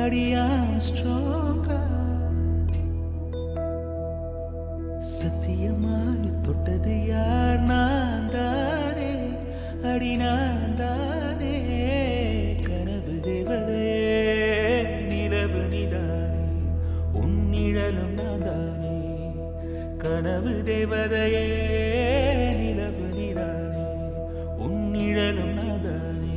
அடியாம் ஸ்ட்ராங்கா சத்தியமாய் தொட்டது யார் நான் தானே அடி நான் தானே கனவு தேவதையே நிலவு நீதானே உன் நிழலும் நான் தானே கனவு தேவதையே நிலவு நீதானே உன் நிழலும் நான் தானே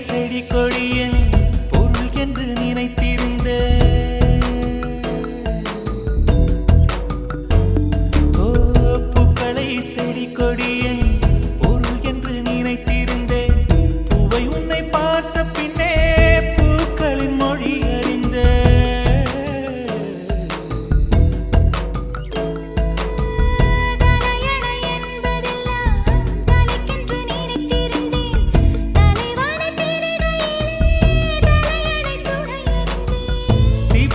செடி கொடியன் பொருள் என்று நினைத்திருந்த பூக்களை செடி கொடியன் பொருள் என்று நினைத்திருந்தேன் பூவை உன்னை பார்த்த பின்னே பூக்களின் மொழி அறிந்த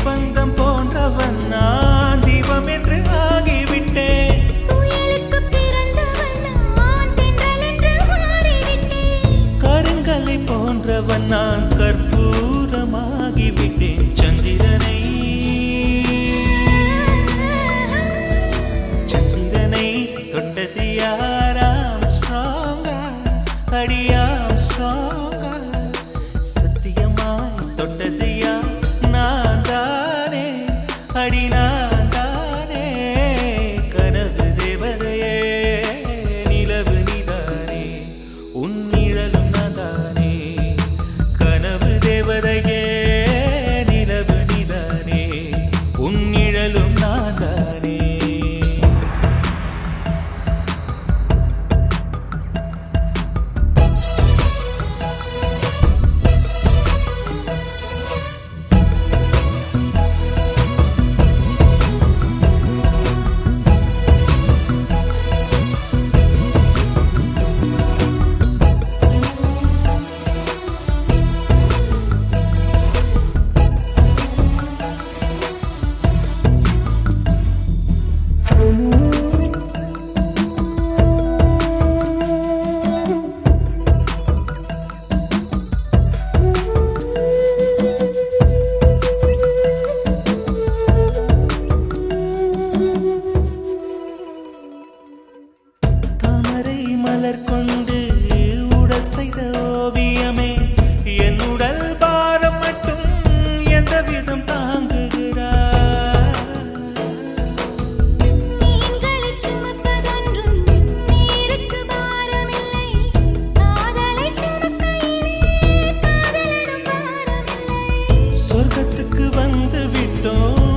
பந்தம் போன்றவன் நான் தீபம் என்று ஆகிவிட்டேன் புயலுக்கு பிறந்தவன் நான் தென்றல் என்று மாறிவிட்டேன் கருங்கலை போன்றவன் நான் கற்பூரமாகிவிட்டேன் சந்திரனை தொட்டது யாராம் ஸ்ட்ராங்கா அடியாம் ஸ்ட்ராங்கா சத்தியமாய் தொட்டது யார் அடி நான் தானே கனவு தேவதையே நிலவு நீதானே உன் நிழலும் நான் தானே கனவு தேவதையே நிலவு நீதானே உன் நிழலும் நான் தானே கொண்டு உடல் செய்த ஓவியமே என் உடல் பாரம் மட்டும் எந்த விதம் தாங்குகிறார் மீன்களை சுமப்பதொன்றும் நீருக்கு பாரமில்லை காதலை சுமக்கையிலே காதலனும் பாரமில்லை சொர்க்கத்துக்கு வந்து விட்டோம்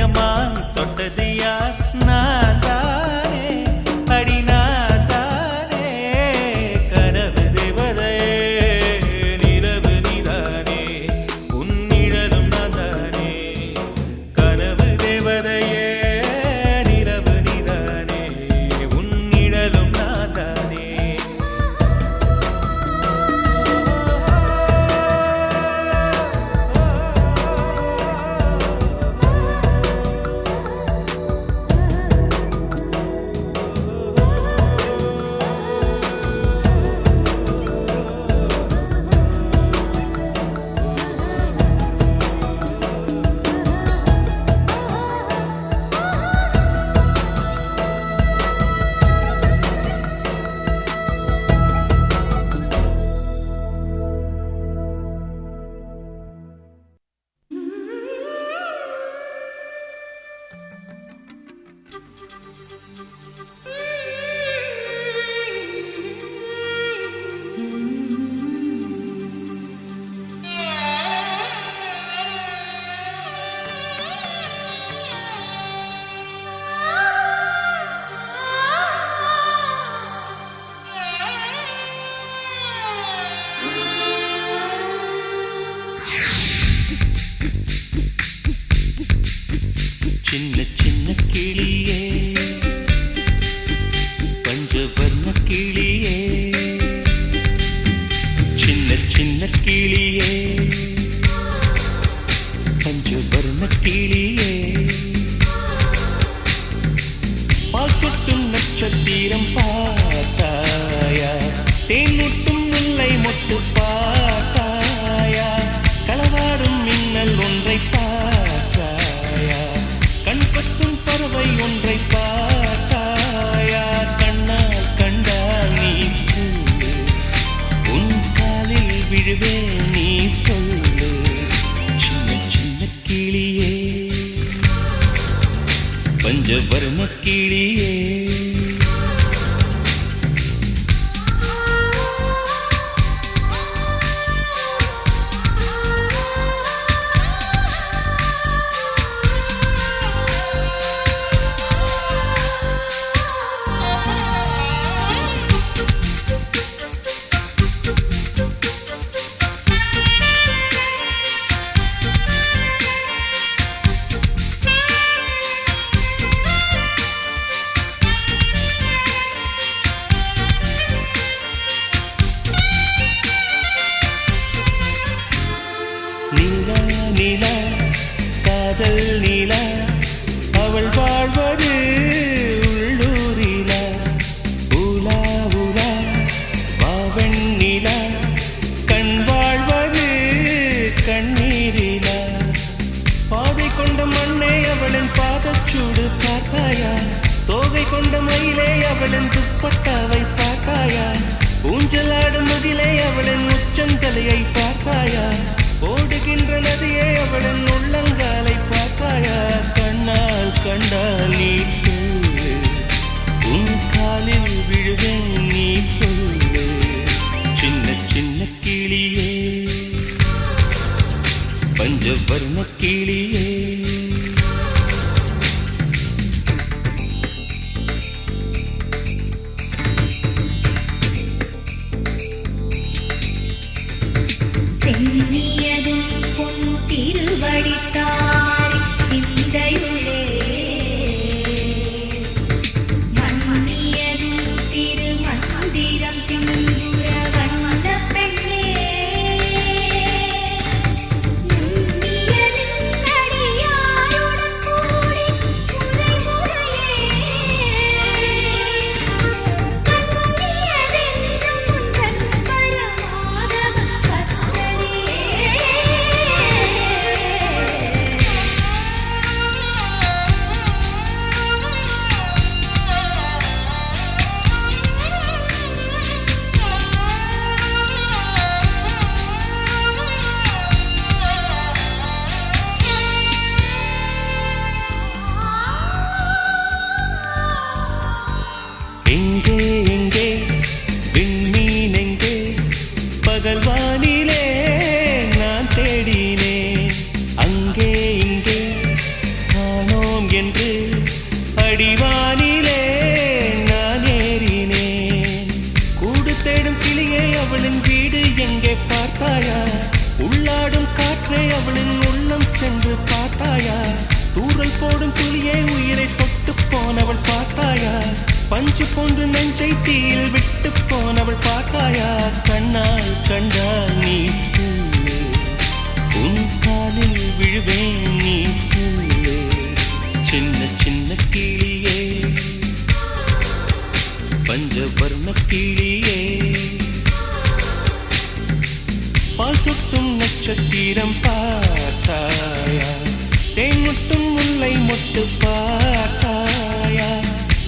எம்மா தொட்டது யார் நான் தானே அடி நான் தானே கனவு தேவதையே நிலவு நீதானே உன் நிழலும் நான் தானே கனவு தேவதையே நிலவு நீதானே உன் நிழலும் நான் தானே சின்ன சின்ன கிளியே பஞ்சவர்ண கிளியே சின்ன சின்ன கிளியே பஞ்சவர்ண கிளியே பால் சொட்டும் நட்சத்திரம் பார்த்தாயா தேன் முட்டும் முல்லை மொட்டு பார்த்தாயா களவாடும் மின்னல் ஒன்றை பார்த்தாயா கண் பத்தும் பறவை ஒன்றை பார்த்தாயா கண்ணால் கண்டால் நீ சொல்லு உன் காலில் விழுவேன் நீ சொல்லு சின்ன சின்ன கிளியே பஞ்சவர்ண கிளியே என்று அடிவானிலே நான் ஏறினேன். கூடு தேடும் கிளியே அவளின் வீடு எங்கே பார்த்தாயா? உள்ளாடும் காற்றே அவளின் உள்ளம் சென்று பார்த்தாயா? தூரல் போடும் துளியே உயிரை தொட்டு போனவள் பார்த்தாயா? பஞ்சு போன்று நெஞ்சை தீயில் விட்டு போனவள் பார்த்தாயா? கண்ணால் கண்டால் நீ சொல்லு, உன் காலில் விழுவேன் நீ சொல்லு. சின்ன சின்ன கிளியே, பஞ்சவர்ண கிளியே, பால் சொட்டும் நட்சத்திரம் பார்த்தாயா? தேன் முட்டும் முல்லை மொட்டு பார்த்தாயா?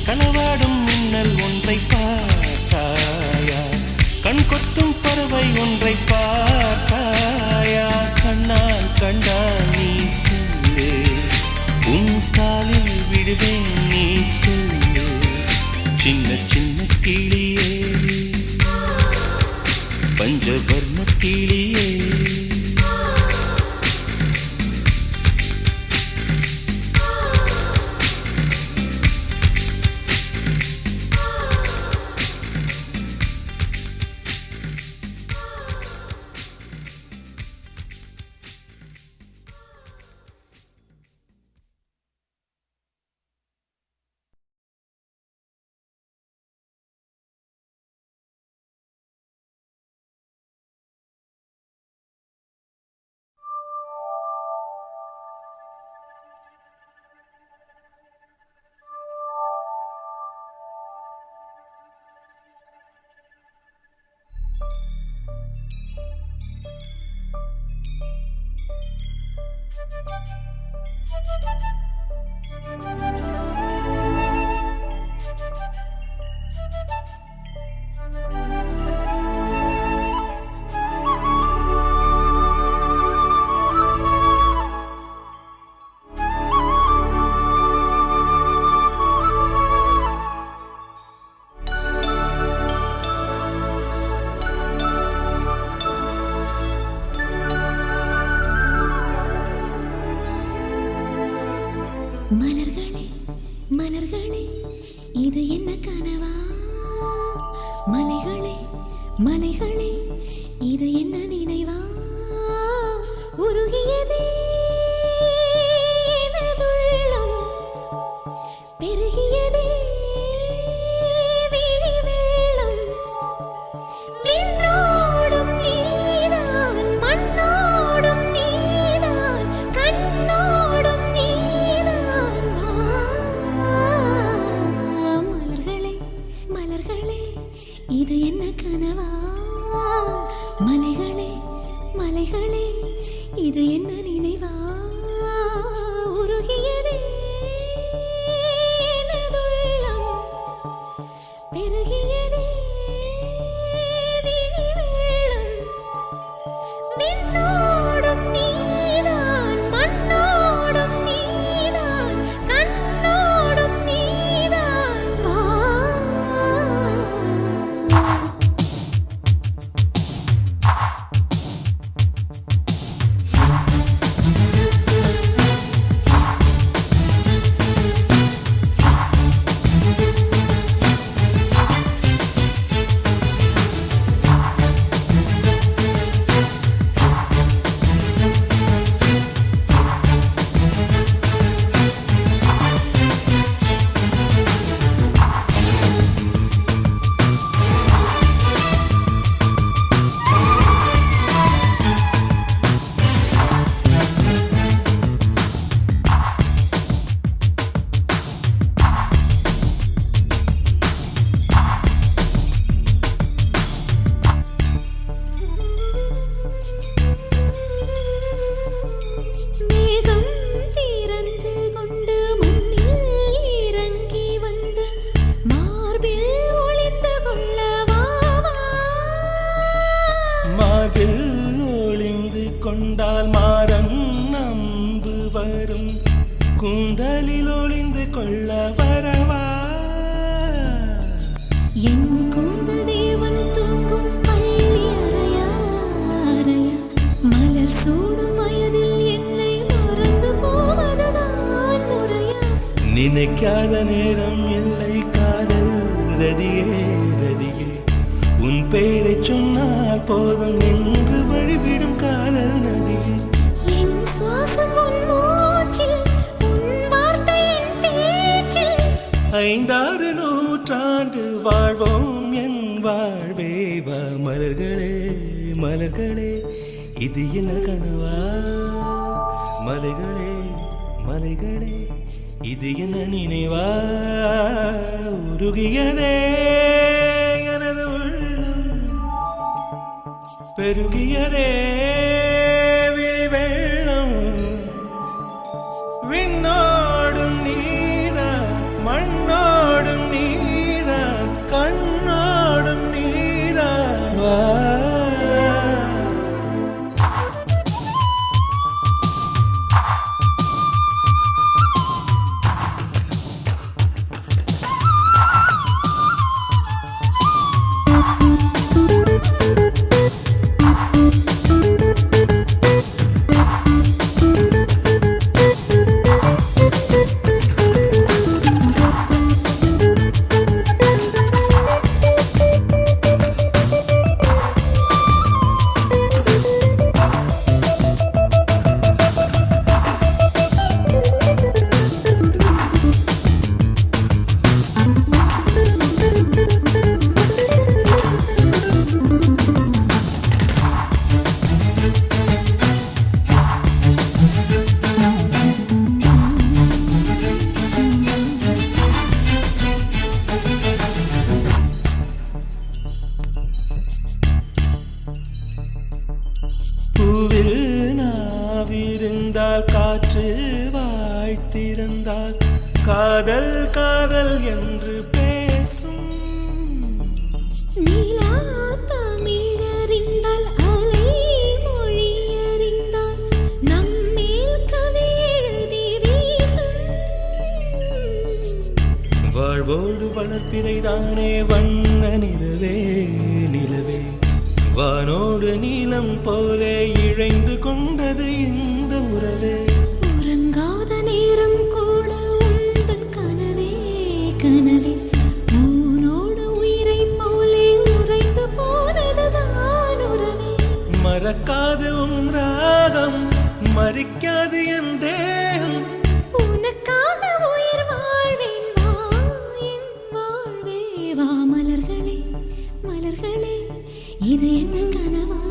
களவாடும் மின்னல் ஒன்றை பார்த்தாயா? கண் கொத்தும் பறவை ஒன்றை பார்த்தாயா? கண்ணால் கண்டால் நீ சொல்லு, உன் காலில் விடுவேன் நீ சொல்லு. சின்ன சின்ன கிளியே, பஞ்சவர்ண கிளியே. மலர்களே மலர்களே இது என்ன கனவா? மலைகளே மலைகளே இது என்ன நினைவா? உருகியதே எனதுள்ளம், பெருகியதே விழி வெள்ளம். விண்ணோடும் நீதான், மண்ணோடும் நீதான், கண்ணோடும் நீதான். மலர்களே மலர்களே இது என்ன கனவா? மலைகளே மலைகளே இது என்ன நினைவா? உருகியதே எனதுள்ளம், பெருகியதே விழி வெள்ளம். விண்ணோடும் நீதான், மண்ணோடும் நீதான், கண்ணோடும் நீதான். கொண்டால் மாறன் நம்பு வரும் கூந்தலில் ஒளிந்து கொள்ள வரவா என் கூந்தல் தேவன் தூங்கும் பள்ளி அறையா அறையா மலர் சூடும் வயதில் என்னை மறந்து போவதுதான் முறையா நினைக்காத நேரம் இல்லை காதல் ரதியே ரதியே உன் பெயரை சொன்னால் போதும் என்று வழிவிடும் காதல் நதியே என் சுவாசம் உன் மூச்சில் உன் வார்த்தை என் பேச்சில் 5-6 நூற்றாண்டு வாழ்வோம் என் வாழ்வே வா மலர்களே மலர்களே இது என்ன கனவா மலைகளே மலைகளே இது என்ன நினைவா உருகியதே எனது உள்ளம் பெருகியதே விழி வெள்ளம் விண்ணோடும் நீதான் மண்ணோடும் நீதான் கண்ணோடும் நீதான் வா பூவில் நாவிருந்தால் காற்று வாய்த்திருந்தால் காதல் காதல் என்று பேசும் நீலா தமிழறிந்தால் அலை மொழி அறிந்தால் நம்மேல் கவி எழுதி வீசும் வாழ்வோடு வளர்ப்பிறைதானே வண்ண நிலவே நிலவே வானோடு நீலம் போலே இழைந்து கொண்டது இந்த உறவே உறங்காத நேரம் கூட உந்தன் கனவே கனவே ஊனோடு உயிரை போலே உறைந்து போனதுதான் உறவே மறக்காது உன் ராகம் மறிக்காது என் தேகம் உனக்காக உயிர் வாழ்வேன் வா என் வாழ்வே வா மலர்களே மலர்களே இது என்ன கனவா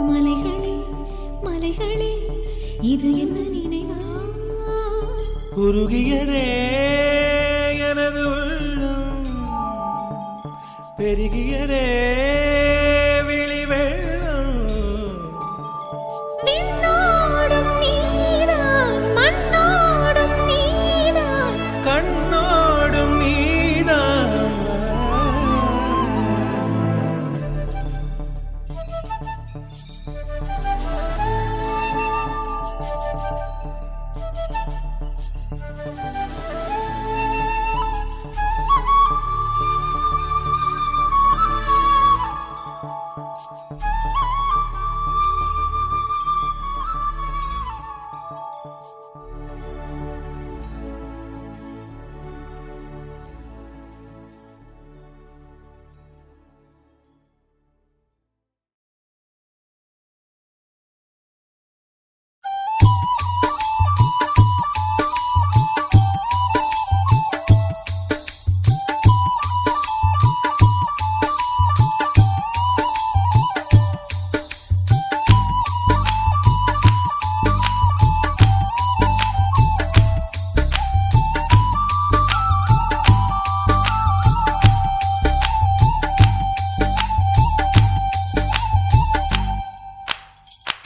மலைகளே மலைகளே இது என்ன நினைவா உருகியதே எனது உள்ளம் பெருகியதே விழி வெள்ளம் விண்ணோடும் நீதான் மண்ணோடும் நீதான் கண்ணோடும் நீதான்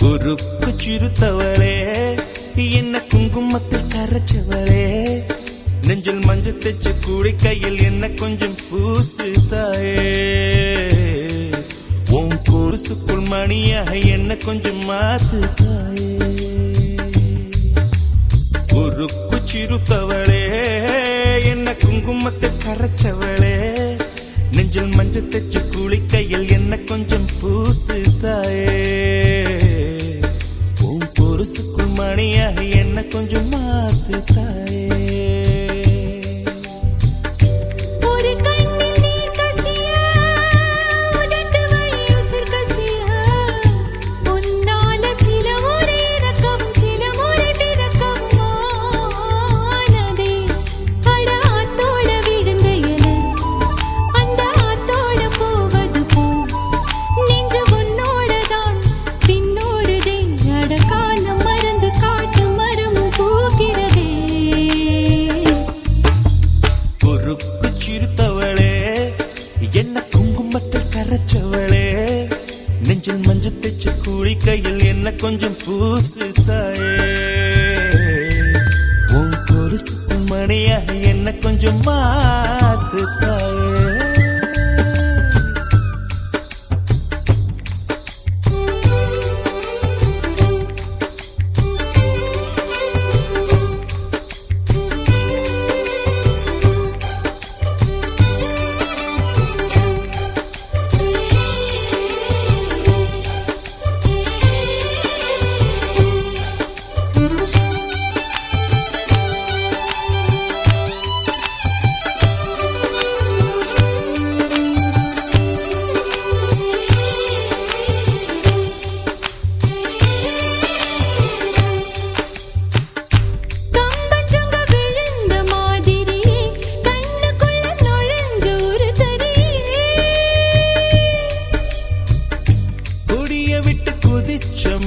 உருக்கு சிறுத்தவளே என்ன குங்குமத்தில் கரைச்சவளே நெஞ்சில் மஞ்சள் தைச்சு கூடி கையில் என்ன கொஞ்சம் பூசு தாயே உன் குருசுக்குள் மணியாக என்ன கொஞ்சம் மாத்து தாயே உருக்கு சிறுத்தவளே என்ன குங்குமத்தில் கரைச்சவளே நெஞ்சில் மஞ்சள் தைச்சு கூடி கையில் என்ன கொஞ்சம் பூசு தாயே உன் பொருசுக்குள் மணியாக என்ன கொஞ்சம் மாத்து தாயே மணியாக என்ன கொஞ்சம் மாத்து தாயே.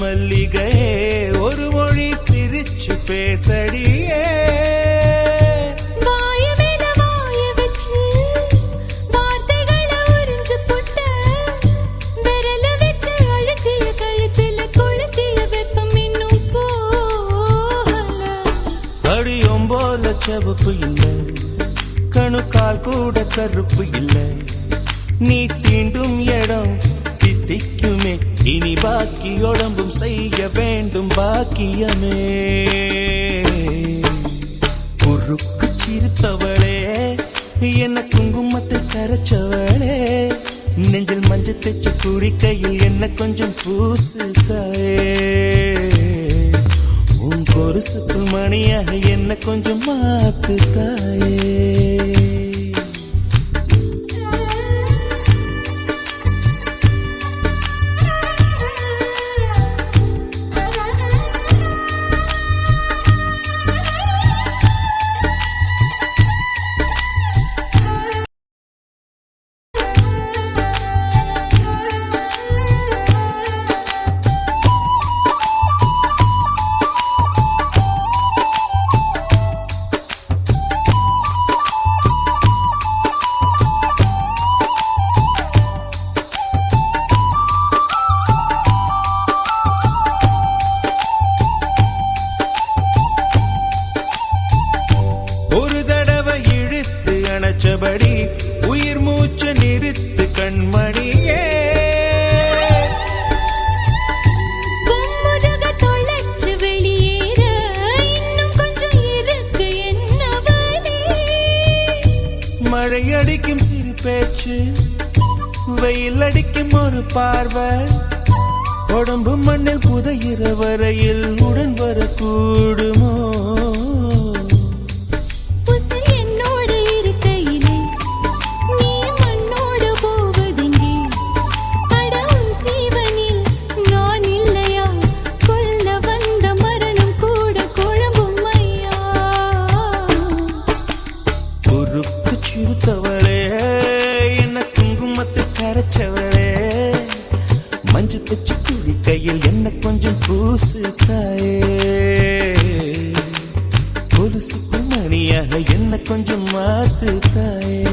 மல்லிகை ஒரு மொழி சிரிச்சு பேசடியே. வாய மேல வாய வச்சு வார்த்தைகளை உறிஞ்சு புட்ட விரல வச்சு அழுத்திய கழுத்துல கொளுத்திய வெப்பம் இன்னும் போகல. அடியும் போல செவப்பு இல்லை, கணுக்கால் கூட கருப்பு இல்லை. நீ தீண்டும் இடம் தித்திக்குமே, இனி பாக்கி உடம்பும் செய்ய வேண்டும் பாக்கியமே. குறுக்கு சிரித்தவளே, என்ன குங்குமத்தை கரைச்சவளே, நெஞ்சில் மஞ்சள் தைச்சு குடிக்கையில் என்ன கொஞ்சம் பூசு தாயே. உன் கொலுசுக்குள் மணியாக என்ன கொஞ்சம் மாத்து தாயே. அணைச்சபடி உயிர் மூச்சு நிறுத்து கண்மணியே. கும்முருக தொலைச்சு வெளியேற இன்னும் கொஞ்சம் இருக்கு என்ன வழி. மழை அடிக்கும் சிறு பேச்சு, வெயில் அடிக்கும் ஒரு பார்வை, உடம்பு மண்ணில் புதையிற வரையில் உடன் வரக்கூடுமோ. சிறுத்தவளே, என்ன குங்குமத்தை கரைச்சவளே, மஞ்சு தச்சு குடிக்கையில் என்ன கொஞ்சம் பூசு தாயே. கொலுசுக்கு மணியாக என்ன கொஞ்சம் மாத்து தாயே.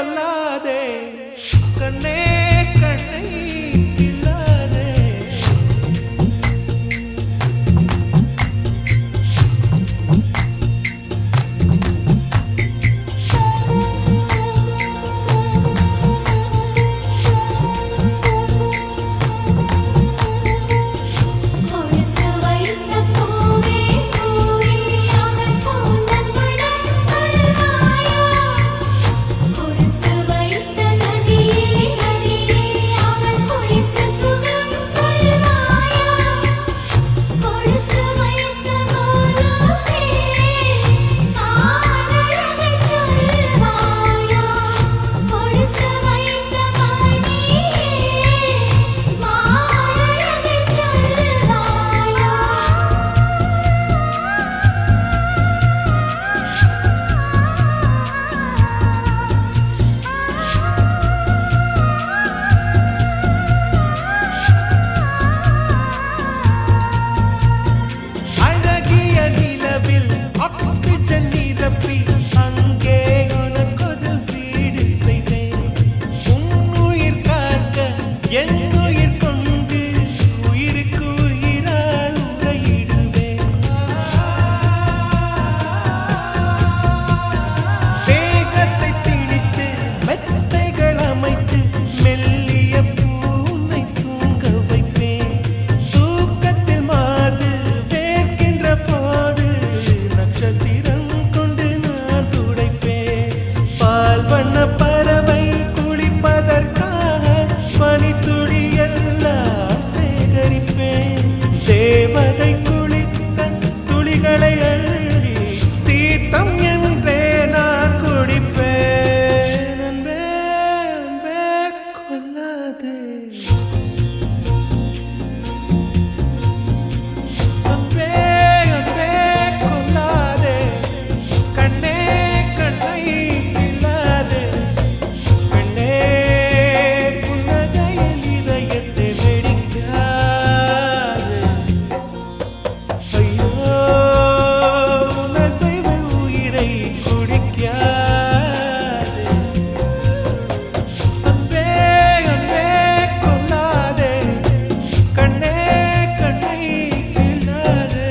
கொல்லாதே கண்ணே கண்ணை கிள்ளாதே கொடுத்து வைத்த பூவே பூவே அவன் போந்தன் மனம் சொல்வாயா கொடுத்து வைத்த நதியே நதியே அவன் குளித்த சுகம் சொல்வாயா கொடுத்து வைத்த கோலோசே ஆனழகை சொல்வாயா கொடுத்து வைத்த மணியே மானழகை சொல்வாயா அழகிய நிலவில் ஆக்சிஜன் நிரப்பி அங்கே உனக்கொரு வீடு செய்வேன் உன்னுயிர் காக்க என் உயிர் கொண்டு உயிருக்கு உயிரால் உரையிடுவேன் வேகத்தை திணித்து மெத்தைகள் அமைத்து மெல்லிய பூனை தூங்க வைப்பேன் தூக்கத்தில் மாது வேர்க்கின்ற போது நட்சத்திரம் கொண்டு நான் துடைப்பேன் பால் வண்ண பறவை குளிப்பதற்காக பனித்துளி எல்லாம் சேகரிப்பேன் தேவதை குளித்த துளிகளை அள்ளி தீர்த்தம் என்றே நான் குடிப்பேன் அன்பே அன்பே கொல்லாதே அன்பே அன்பே கொல்லாதே கண்ணே கண்ணை கிள்ளாதே கண்ணே புன்னகையில் இதயத்தை வெடிக்காதே ஐயோ உனசைவில் உயிரை குடிக்காதே அன்பே அன்பே கொல்லாதே கண்ணே கண்ணை கிள்ளாதே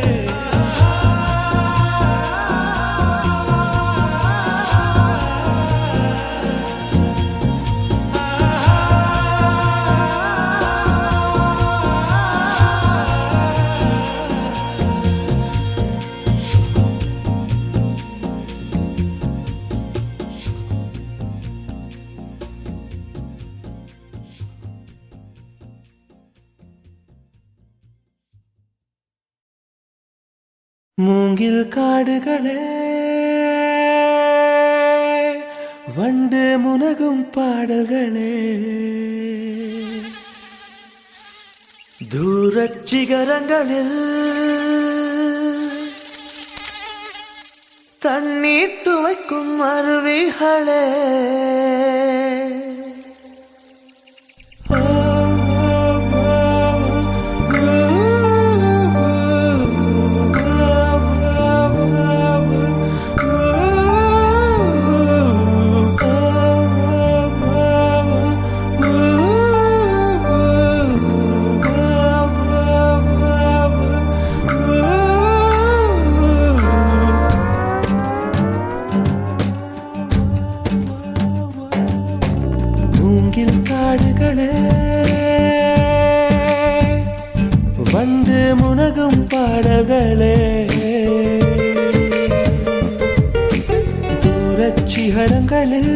மூங்கில் காடுகளே வண்டு முனகும் பாடல்களே தூரச் சிகரங்களில் தண்ணீர் துவைக்கும் அருவிகளே மூங்கில் காடுகளே வந்து முனகும் பாடல்களே தூரச் சிகரங்களில்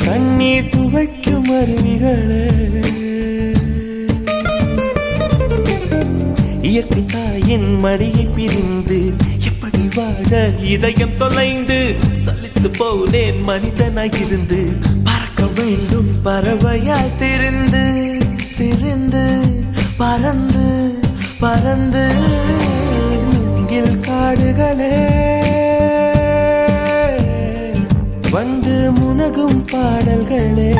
கண்ணீர் துவைக்கும் அருவிகளே இயற்கை தாயின் மடியை பிரிந்து எப்படி வாழ இதயம் தொலைந்து சலித்து போனேன் மனிதனாய் இருந்து பறக்க வேண்டும் பறவையாய் திரிந்து திரிந்து பறந்து பறந்து மூங்கில் காடுகளே வந்து முனகும் பாடல்களே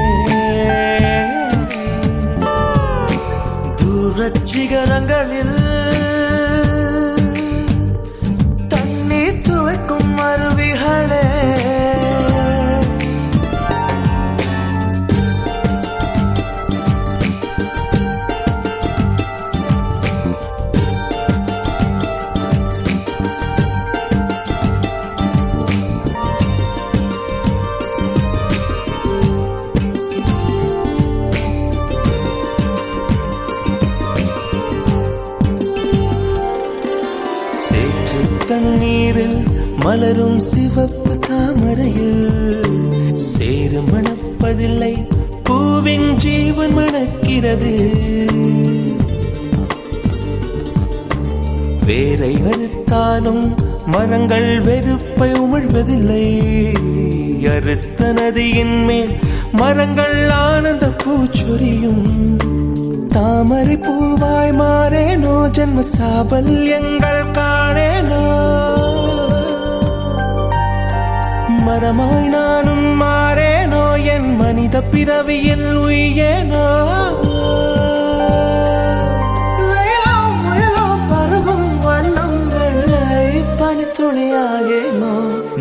தூரச் சிகரங்களில் தண்ணீர் துவைக்கும் அருவிகளே மலரும் சிவப்பு தாமரையில் சேரு மணப்பதில்லை, பூவின் ஜீவன் மணக்கிறது. வேரை அறுத்தாலும் மரங்கள் வெறுப்பை உமிழ்வதில்லை. அறுத்த நதியின் மேல் மரங்கள் ஆனந்த பூச்சொரியும். தாமரை பூவாய் மாறேனோ, ஜன்ம சாபல்யங்கள் காணேனோ. மரமாய் நானும் மாறேனோ, என் மனித பிறவியில் உயேனோ. துணியாகேனோ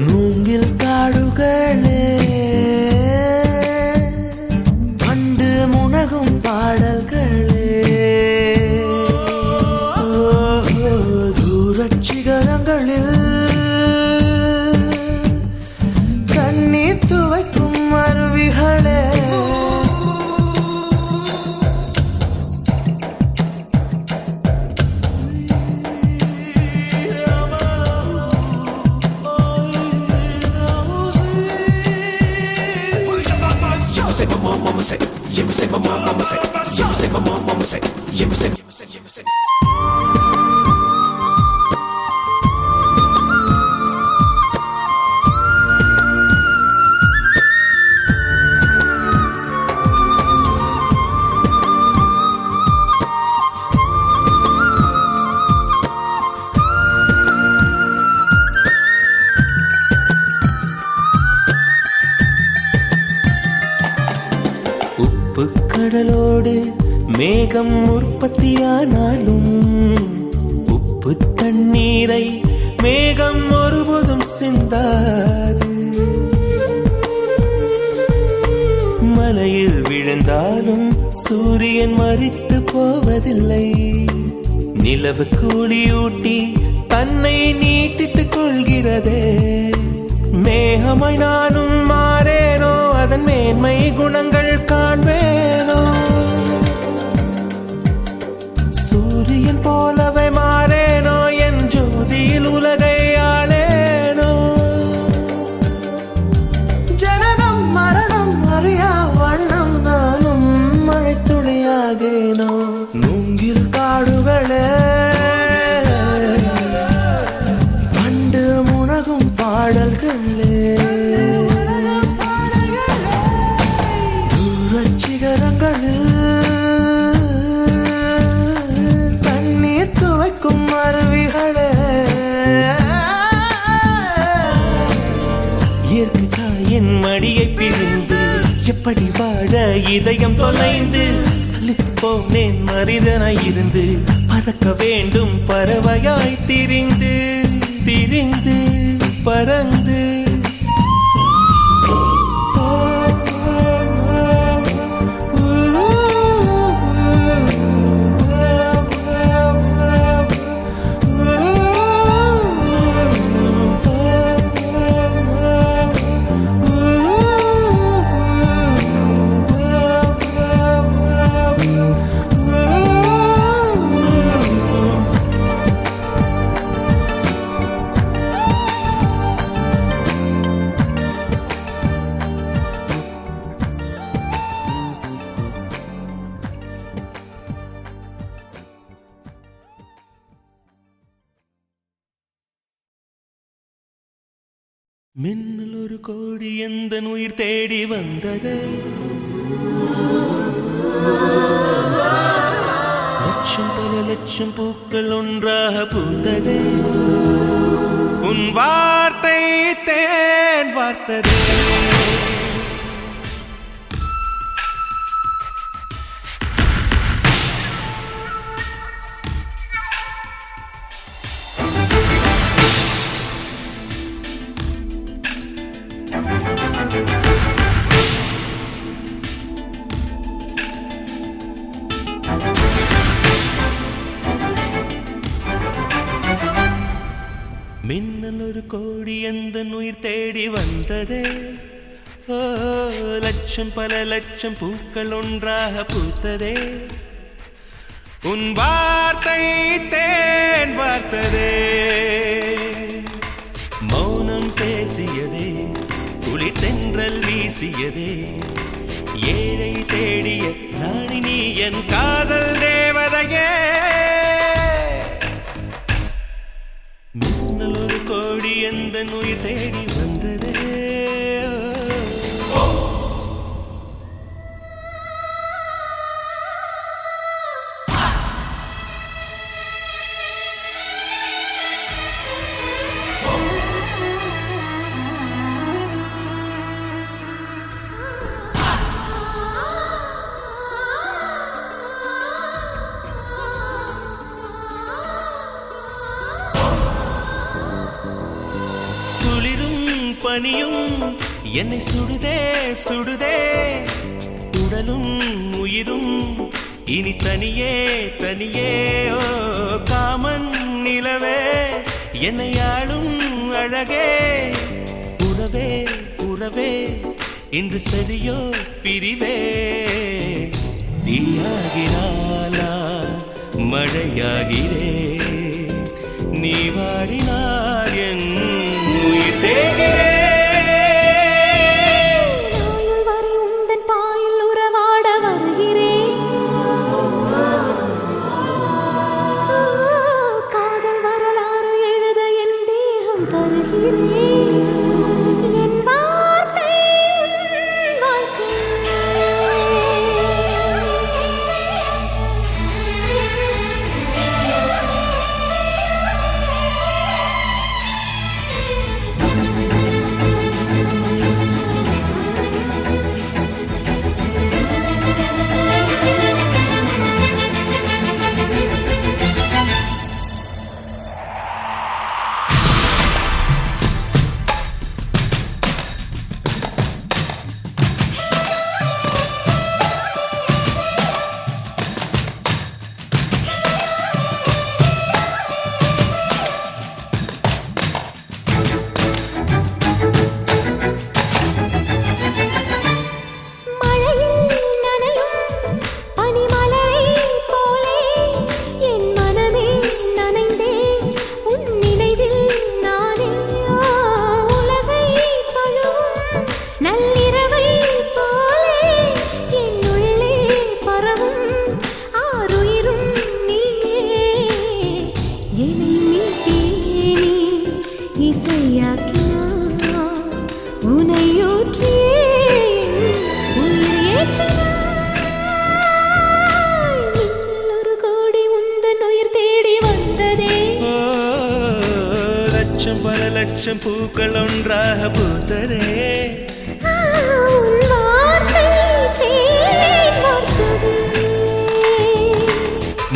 மூங்கில் காடுகளே, பண்டு முனகும் பாடல்களே, தூரச் சிகரங்களில் கண்ணீர் துவைக்கும் அருவிகளே. Say my mama say, yeah me say my mama say, yeah me say my mama say, yeah me say, yeah me say. கடலோடு மேகம் உற்பத்தியானாலும் உப்பு தண்ணீரை மேகம் ஒருபோதும் சிந்தாது. மலையில் விழுந்தாலும் சூரியன் மரித்து போவதில்லை. நிலவு கூலியூட்டி தன்னை நீட்டித்துக் கொள்கிறதே. மேகமாய் நானும் மாறேனோ, அதன் மேன்மை குணங்கள் காண்பேனோ. சூரியன் போலவே மாறேனோ, என் ஜோதியில் உலகை ஆளேனோ. ஜனனம் மரணம் அறியா வண்ணம் நானும் மழை துளியாகேனோ. மூங்கில் காடுகளே, பண்டு முனகும் பாடல்களே, சிகரங்களில் தண்ணீர் துவைக்கும் அருவிகளே. இயற்கை தாயின் மடியை பிரிந்து எப்படி வாழ இதயம் தொலைந்து சலித்து போனேன் மனிதனாய் இருந்து. பறக்க வேண்டும் பறவையாய் திரிந்து திரிந்து பறந்து. மின்னல் ஒரு கோடி எந்த உயிர் தேடி வந்தது. லட்சம் பல லட்சம் பூக்கள் ஒன்றாக பூந்தது. உன் வார்த்தை தேன் வார்த்தது. மின்னல் ஒரு கோடி எந்த உயிர் தேடி வந்ததே. ஓ லட்சம் பல லட்சம் பூக்கள் ஒன்றாக பூத்ததே. உன் வார்த்தை தேன் வார்த்ததே. மௌன பேசியதே குளிர் தென்றல் வீசியதே ஏழை தேடிய ராணி நீ என் காதல் தேவதையே மின்னல் ஒரு கோடி எந்த உயிர் தேடி வந்ததே பனியும் என்னை சுடுதே சுடுதே உடலும் உயிரும் இனி தனியே தனியே ஓ காமன் நிலவே என்னை ஆளும் அழகே உறவே உறவே இன்று சரியோ பிரிவே தீயாகினாலா மழையாகிறே நீ வாடினார் என் உயிர் தேகிறே பல லட்சம் பூக்கள் ஒன்றாக பூத்ததே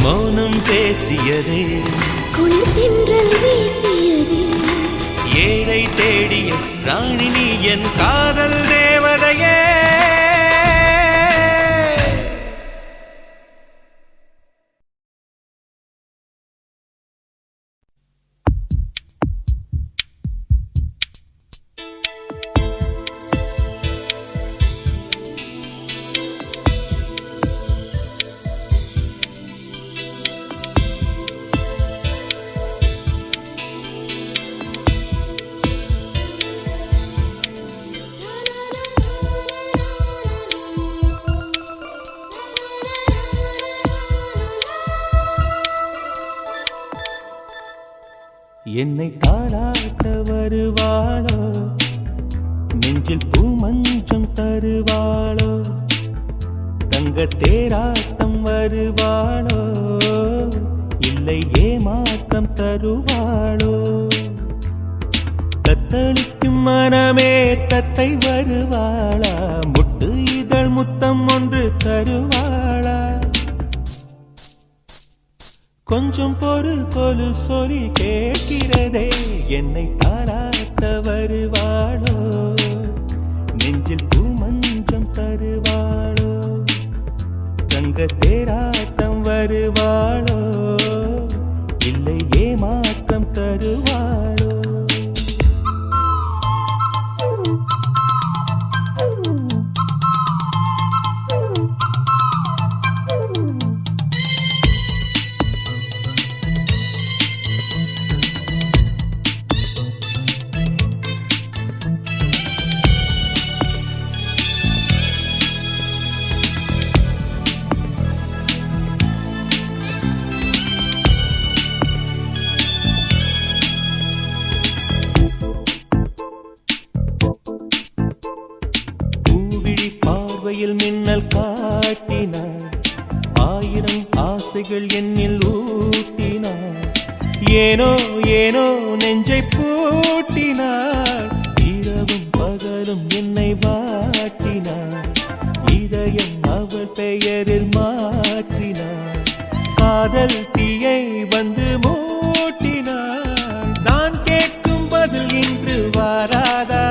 மௌனம் பேசியதே குளிர் தென்றல் வீசியதே ஏழை தேடிய ராணி நீ என் காதல் தேவதையே என்னை தாளாட்ட வருவாளோ நெஞ்சில் பூமஞ்சம் தருவாளோ தங்க தேராட்டம் வருவாளோ இல்லை ஏமாற்றம் தருவாளோ தத்தளிக்கும் மனமே தத்தை வருவாளா முட்டு இதழ் முத்தம் ஒன்று தருவாளா கொஞ்சம் பொறு கொலு சொல்லி கேட்கிறதே என்னை தாராட்ட வருவாளோ நெஞ்சில் பூமஞ்சம் தருவாளோ தங்க தேராட்டம் வருவாளோ இல்லை ஏமாற்றம் தருவாளோ போர்வையில் மின்னல் காட்டினாள், ஆயிரம் ஆசைகள் என்னில் ஊட்டினாள். ஏனோ ஏனோ நெஞ்சை பூட்டினாள், இரவும் பகலும் என்னை வாட்டினாள். இதயம் அவள் பெயரில் மாற்றினாள், காதல் தீயை வந்து மூட்டினாள். நான் கேட்கும் பதில் இன்று வாராதா,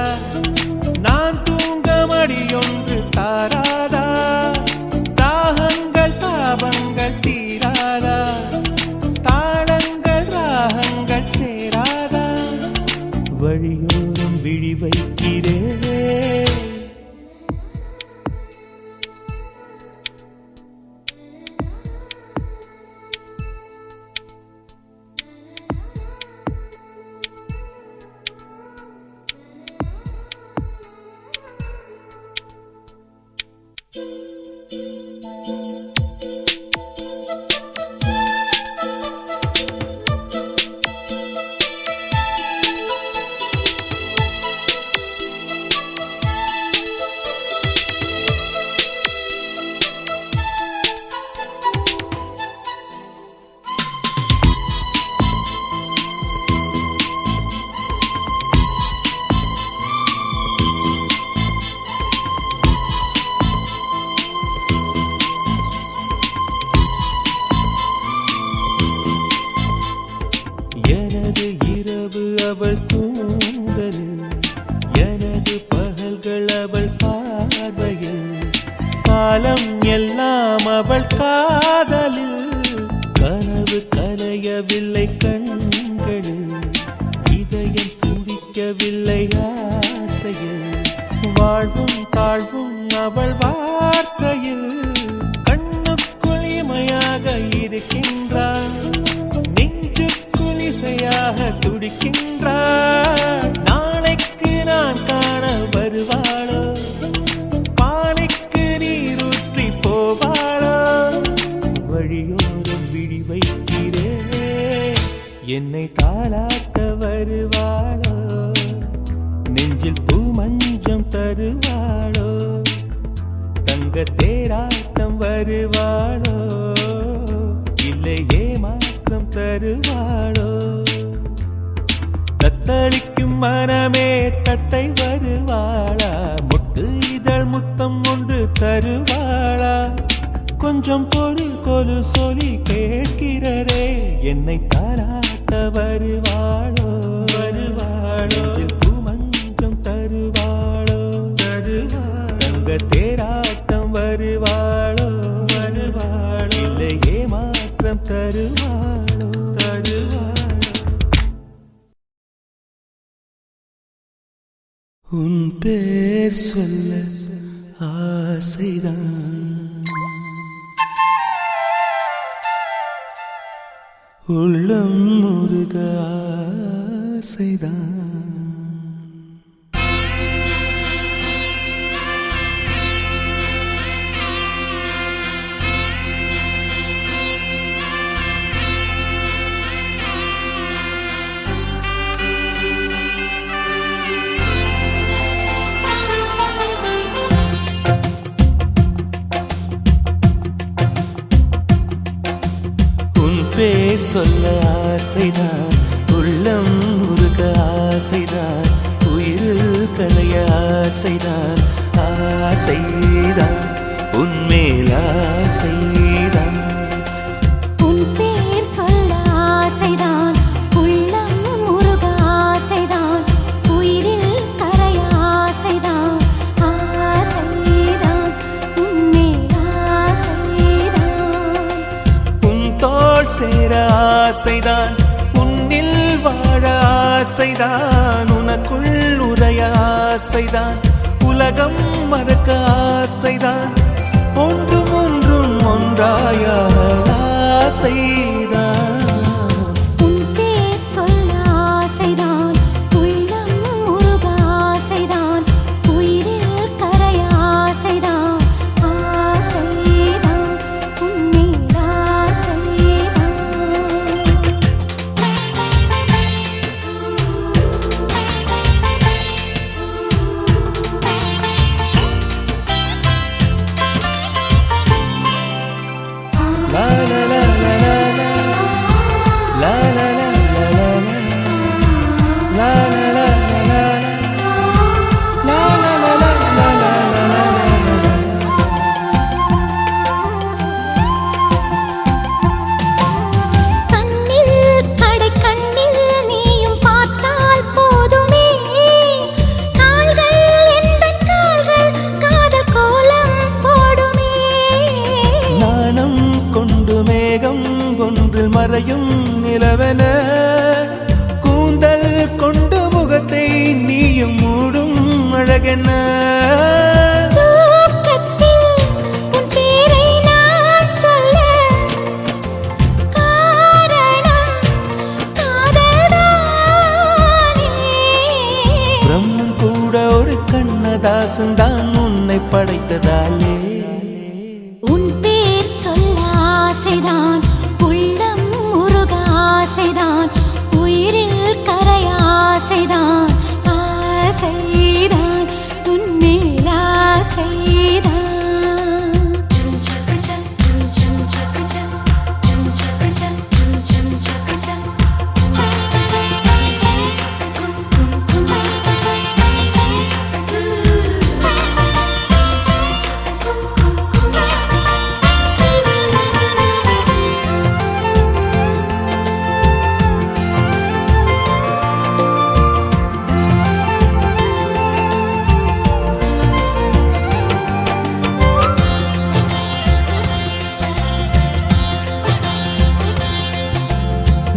நான் தூங்க மடியொன்று தாராதா, தாகங்கள் தாபங்கள் தீராதா, தாளங்கள் ராகங்கள் சேராதா, வழியோரம் விழி வைக்கிறேன். எனது இரவு அவள் தூங்கலில், எனது பகல்கள் அவள் பார்வையில், காலம் எல்லாம் அவள் காதலில். கனவு கலையவில்லை கண்களில், இதயம் துடிக்கவில்லை ஆசையில், வாழ்வும் தாழ்வும் அவள் வார்த்தையில். கண்ணுக்குள் இமையாக இருக்கின்றாள், இசையாக துடிக்கின்றாள். நாளைக்கு நான் காண வருவாளோ, பாலைக்கு நீரூற்றி போவாளோ, வழியோரம் விழி வைக்கிறேன். என்னை தாளாட்ட வருவாளோ, நெஞ்சில் பூ மஞ்சம் தருவாளோ, தங்க தேராட்டம் வருவாளோ, இல்லை ஏமாற்றம் தருவாளோ. தத்தளிக்கும் மனமே தத்தை வருவாளா, முட்டு இதழ் முத்தம் ஒன்று தருவாளா, கொஞ்சம் பொருள் கொலு சொல்லி கேட்கிறதே, என்னை தாராட்ட வருவாளோ வருவாளோ, மஞ்சம் தருவாளோ தருவாளோ, தங்க தேராட்டம் வருவாளோ வருவாளோ, இல்லை ஏமாற்றம் தருவாளோ தருவாளோ. உன் பேர் சொல்ல ஆசைதான், உள்ளம் முருக ஆசைதான். பேர் சொல்ல ஆசைதான், உள்ளம் முருக ஆசைதான், உயிரில் கலைய ஆசைதான், ஆசைதான் உன்மேல் ஆசைதான். உன் பேர் சொல்ல ஆசைதான், உள்ளம் முருக ஆசைதான், உயிரில் கரைய ஆசைதான், ஆசைதான் உன்மேல் ஆசைதான். உன் தோள் சேர ஆசைதான், உன்னில் வாழ ஆசைதான், உனக்குள் உதய ஆசைதான், உலகம் மறக்க ஆசைதான், ஒன்றும் ஒன்றும் ஒன்றாய ஆசைதான். உன் பேர் சொல்ல ஆசைதான், உள்ளம் முருக ஆசைதான், உயிரில் கரைய ஆசைதான், ஆசைதான் உன்மேல் ஆசைதான். கரையும் நிலவென கூந்தல் கொண்டு முகத்தை நீயும் மூடும் அழகென்ன பிரம்மன் கூட ஒரு கண்ணதாசன்தான் உன்னை படைத்ததாலே உன் பேர் சொல்ல ஆசைதான் உள்ளம் உருக ஆசைதான் உயிரில் கரைய ஆசைதான் ஆசைதான் உன்மேல் ஆசைதான்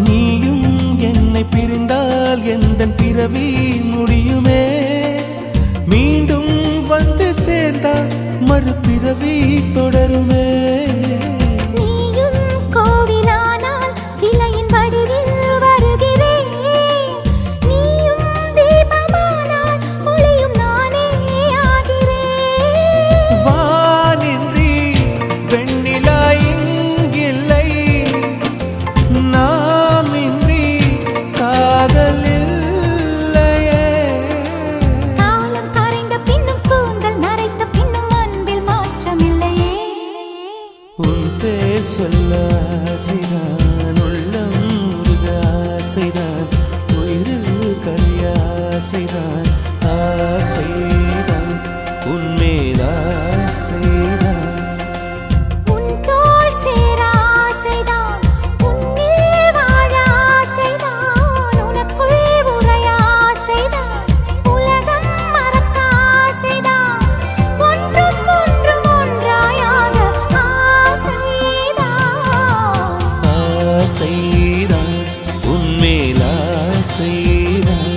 நீயும் என்னை பிரிந்தால் எந்தன் பிறவி முடியுமே மீண்டும் வந்து சேர்ந்தால் மறுபிறவி தொடருமே நீயும் கோவிலானால் சிலையின் வடிவில் வருகிறேன் நீயும் தீபமானால் ஒளியும் நானே ஆகிறேன் வானின்றி வெண்ணிலா இங்கில்லை நாமின்றி காதல் இல்லையே காலம் கரைந்த பின்னும் கூந்தல் நரைத்த பின்னும் அன்பில் மாற்றமில்லையே உன் பேர் சொல்ல ஆசைதான் உள்ளம் உருக ஆசைதான் உயிரில் கரைய ஆசைதான் ஆசைதான் உன்மேல் ஆசைதான் உன் தோள் சேர ஆசைதான் உன்னில் வாழ ஆசைதான் உனக்குள் உறைய ஆசைதான் உலகம் மறக்க ஆசைதான் ஒன்றும் ஒன்றும் ஒன்றாயாக ஆசைதான் ஆசைதான் உன்மேல் ஆசைதான்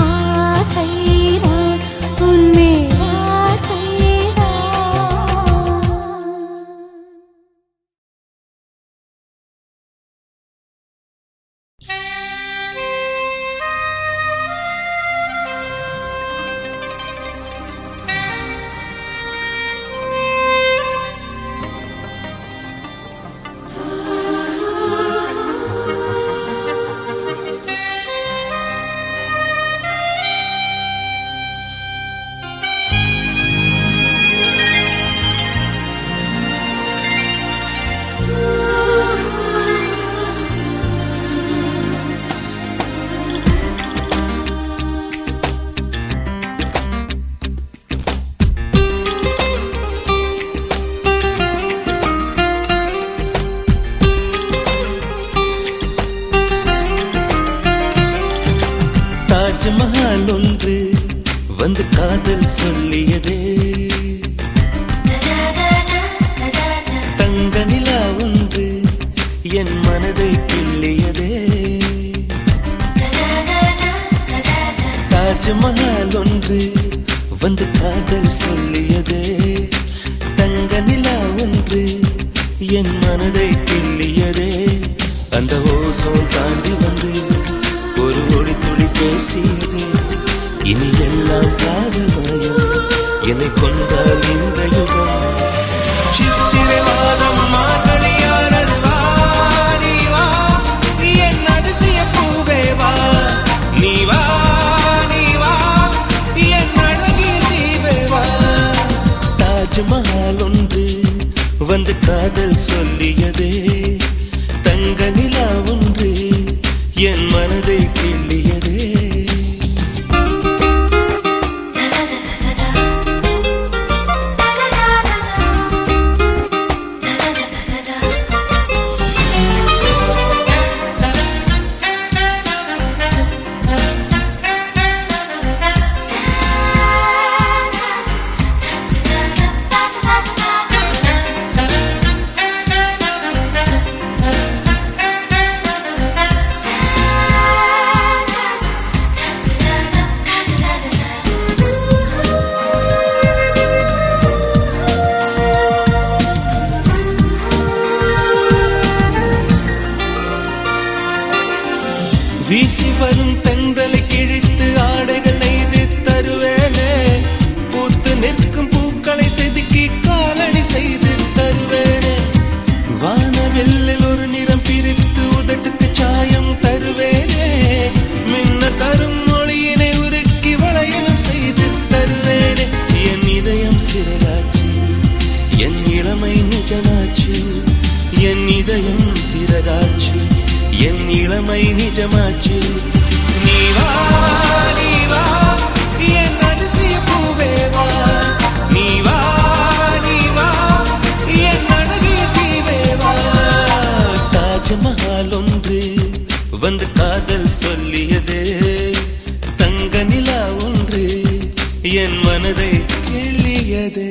ஆசைதான் உன்மேல் ஆசைதான் தாஜ்மஹால் ஒன்று வந்து காதல் சொல்லியதே தங்க நிலா ஒன்று என் மனதை கிள்ளியதே தாஜ்மஹால் ஒன்று வந்து காதல் சொல்லியதே தங்க நிலா ஒன்று என் மனதை கிள்ளியதே அந்த ஓசோன் தாண்டி வந்து ஒரு ஒளி துளி பேசியதே இனி எல்லாம் காதல் மயம் என்னை கொண்டால் இந்த யுகம் சித்திரை மாதம் மார்கழியானது வா நீ வா என் அதிசய பூவே வா நீ வா நீ வா என் அழகிய தீவே வா தாஜ்மஹால் ஒன்று வந்து காதல் சொல்லியதே தங்க நிலா ஒன்று என் மனதை கிள்ளியதே நிஜமாச்சு. நீ வா நீ வா என் அதிசய பூவே வா. நீ வா நீ வா என் அழகிய தீவே வா. தாஜ்மஹால் ஒன்று வந்து காதல் சொல்லியது. தங்க நிலா ஒன்று என் மனதை கிள்ளியது.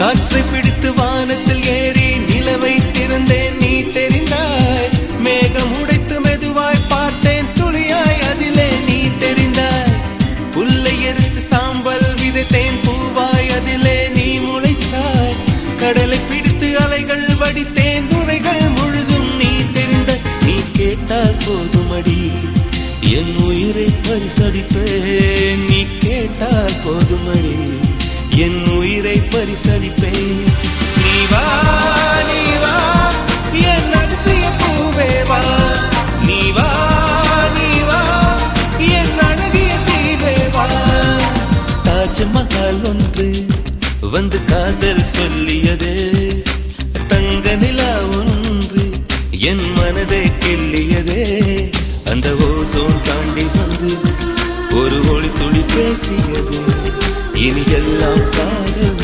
காற்றை பிடித்து வானத்தில் ஏறி நிலவை திறந்தேன் நீ தெரிந்தாய். மேகம் உடைத்து மெதுவாய் பார்த்தேன் துளியாய் அதிலே நீ தெரிந்தாய். புல்லை எரித்து சாம்பல் விதைத்தேன் பூவாய் அதிலே நீ முளைத்தாய். கடலை பிடித்து அலைகள் வடித்தேன் நுரைகள் முழுதும் நீ தெரிந்தாய். நீ கேட்டால் போதுமடி என் உயிரை பரிசளிப்பேன். நீ கேட்டால் போதுமடி என் உயிரை பரிசளிப்பேன். நீ வா நீ வா என் அதிசய பூவே வா. நீ வா நீ வா என் அழகிய தீவே வா. தாஜ்மஹால் ஒன்று வந்து காதல் சொல்லியது. தங்க நிலா ஒன்று என் மனதை கிள்ளியதே. அந்த ஓசோன் தாண்டி வந்து ஒரு ஒளி துளி பேசியது. இனி எல்லாம் காதல்